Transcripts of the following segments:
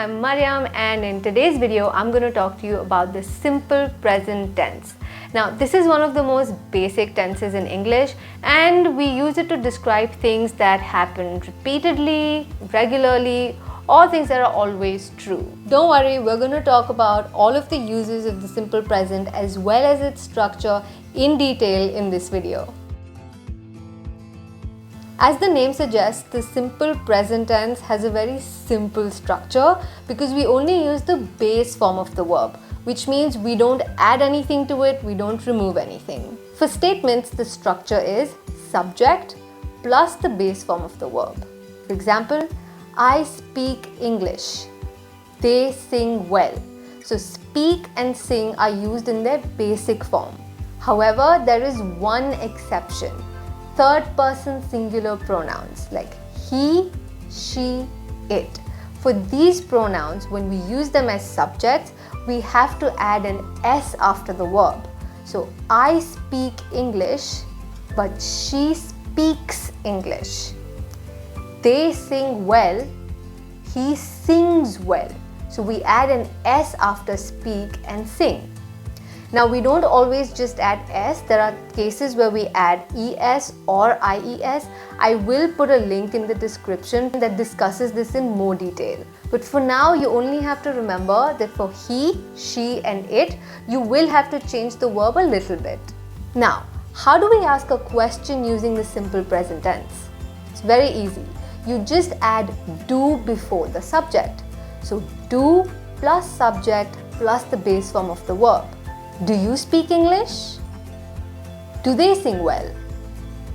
I'm Mariam, and in today's video I'm going to talk to you about the simple present tense. Now this is one of the most basic tenses in English, and we use it to describe things that happen repeatedly, regularly, or things that are always true. Don't worry, we're going to talk about all of the uses of the simple present as well as its structure in detail in this video. As the name suggests, the simple present tense has a very simple structure because we only use the base form of the verb, which means we don't add anything to it, we don't remove anything. For statements, the structure is subject plus the base form of the verb. For example, I speak English. They sing well. So speak and sing are used in their basic form. However, there is one exception. Third person singular pronouns like he, she, it. For these pronouns, when we use them as subjects, we have to add an S after the verb. So I speak English, but she speaks English. They sing well, he sings well. So we add an S after speak and sing. Now we don't always just add S, there are cases where we add ES or IES. I will put a link in the description that discusses this in more detail. But for now, you only have to remember that for he, she and it, you will have to change the verb a little bit. Now, how do we ask a question using the simple present tense? It's very easy. You just add do before the subject. So do plus subject plus the base form of the verb. Do you speak English? Do they sing well?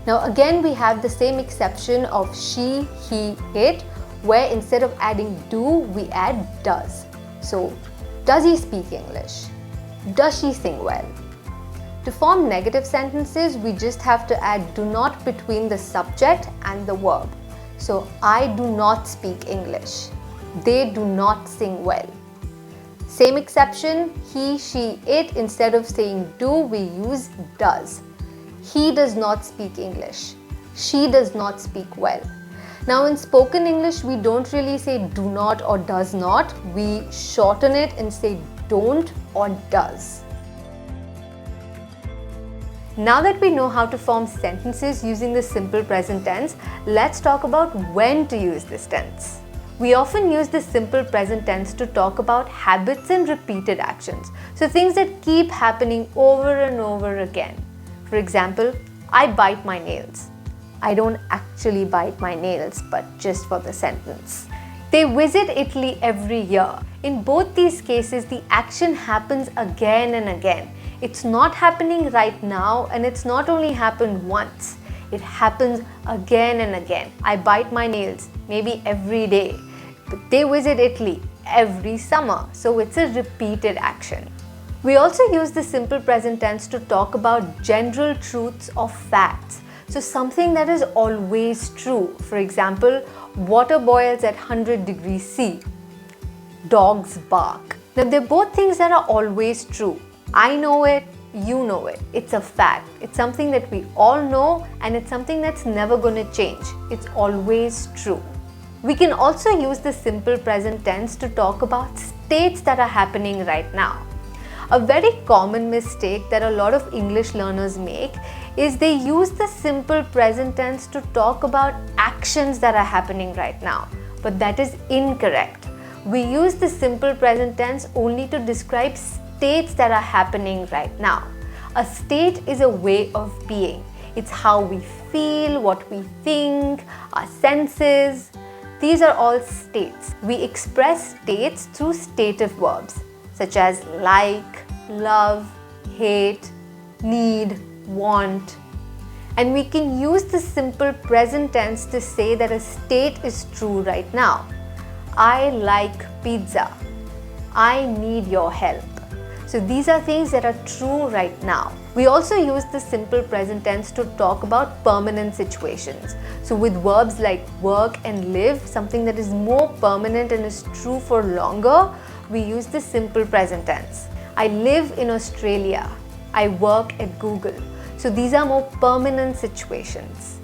Now again we have the same exception of she, he, it, where instead of adding do, we add does. So, does he speak English? Does she sing well? To form negative sentences, we just have to add do not between the subject and the verb. So, I do not speak English. They do not sing well. Same exception, he, she, it, instead of saying do, we use does. He does not speak English. She does not speak well. Now in spoken English, we don't really say do not or does not. We shorten it and say don't or does. Now that we know how to form sentences using the simple present tense, let's talk about when to use this tense. We often use the simple present tense to talk about habits and repeated actions. So things that keep happening over and over again. For example, I bite my nails. I don't actually bite my nails, but just for the sentence. They visit Italy every year. In both these cases, the action happens again and again. It's not happening right now, and it's not only happened once. It happens again and again. I bite my nails maybe every day, but they visit Italy every summer, so it's a repeated action. We also use the simple present tense to talk about general truths or facts. So something that is always true. For example, water boils at 100 degrees C. Dogs bark. Now they're both things that are always true. I know it, you know it. It's a fact. It's something that we all know, and it's something that's never going to change. It's always true. We can also use the simple present tense to talk about states that are happening right now. A very common mistake that a lot of English learners make is they use the simple present tense to talk about actions that are happening right now. But that is incorrect. We use the simple present tense only to describe states that are happening right now. A state is a way of being. It's how we feel, what we think, our senses. These are all states. We express states through stative verbs such as like, love, hate, need, want. And we can use the simple present tense to say that a state is true right now. I like pizza. I need your help. So these are things that are true right now. We also use the simple present tense to talk about permanent situations. So with verbs like work and live, something that is more permanent and is true for longer, we use the simple present tense. I live in Australia. I work at Google. So these are more permanent situations.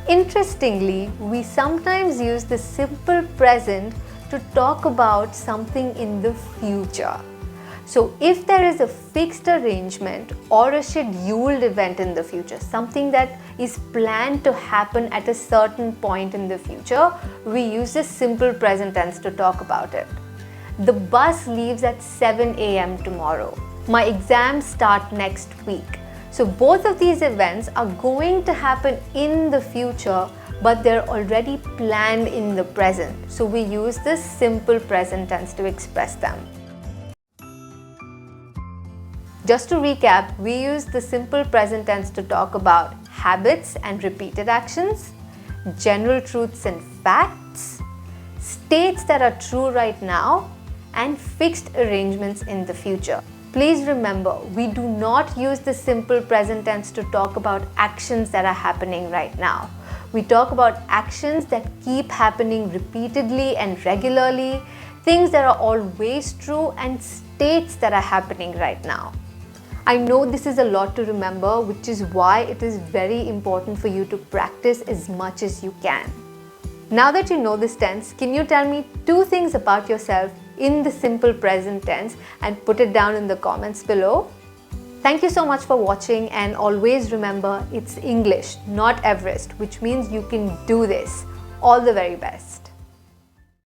Interestingly, we sometimes use the simple present to talk about something in the future. So if there is a fixed arrangement or a scheduled event in the future, something that is planned to happen at a certain point in the future, we use the simple present tense to talk about it. The bus leaves at 7 a.m. tomorrow. My exams start next week. So both of these events are going to happen in the future, but they're already planned in the present. So we use the simple present tense to express them. Just to recap, we use the simple present tense to talk about habits and repeated actions, general truths and facts, states that are true right now, and fixed arrangements in the future. Please remember, we do not use the simple present tense to talk about actions that are happening right now. We talk about actions that keep happening repeatedly and regularly, things that are always true, and states that are happening right now. I know this is a lot to remember, which is why it is very important for you to practice as much as you can. Now that you know this tense, can you tell me 2 things about yourself in the simple present tense and put it down in the comments below? Thank you so much for watching, and always remember, it's English, not Everest, which means you can do this. All the very best.